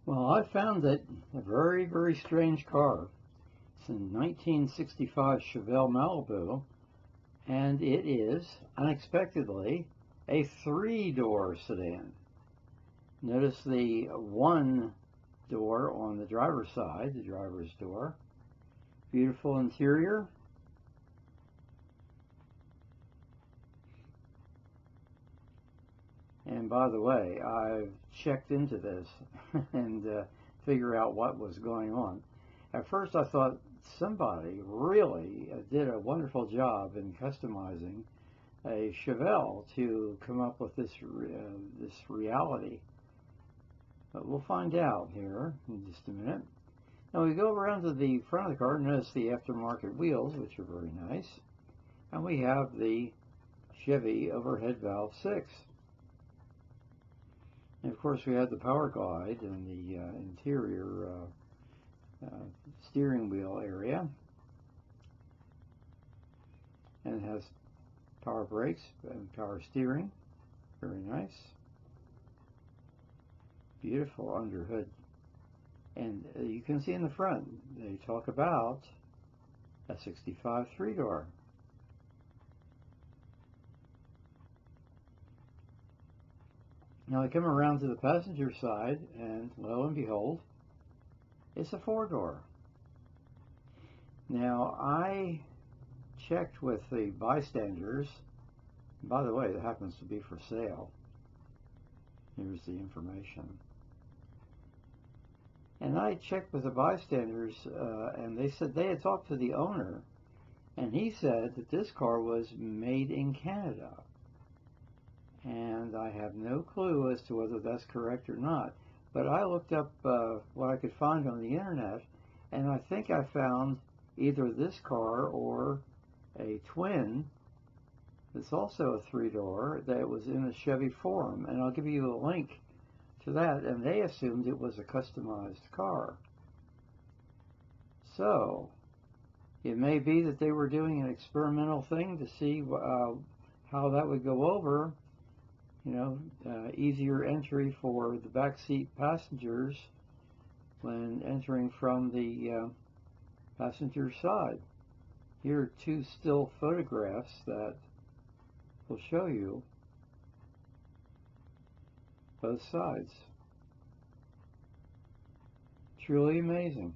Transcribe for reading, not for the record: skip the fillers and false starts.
Well, I found it a very, very strange car. It's a 1965 Chevelle Malibu, and it is, unexpectedly, a three-door sedan. Notice the one door on the driver's side, the driver's door. Beautiful interior. And by the way, I've checked into this and figure out what was going on. At first I thought somebody really did a wonderful job in customizing a Chevelle to come up with this reality. But we'll find out here in just a minute. Now we go around to the front of the car, notice the aftermarket wheels, which are very nice. And we have the Chevy overhead valve 6. And of course we have the power guide and the interior steering wheel area. And it has power brakes and power steering. Very nice. Beautiful under hood. And you can see in the front, they talk about a 65 three-door. Now I come around to the passenger side, and lo and behold, it's a four-door. Now I checked with the bystanders. By the way, it happens to be for sale. Here's the information. And I checked with the bystanders, and they said they had talked to the owner, and he said that this car was made in Canada. And I have no clue as to whether that's correct or not. But I looked up what I could find on the internet, and I think I found either this car or a twin that's also a three-door that was in a Chevy forum. And I'll give you a link to that, and they assumed it was a customized car. So it may be that they were doing an experimental thing to see how that would go over. Easier entry for the backseat passengers when entering from the passenger side. Here are two still photographs that will show you both sides. Truly amazing.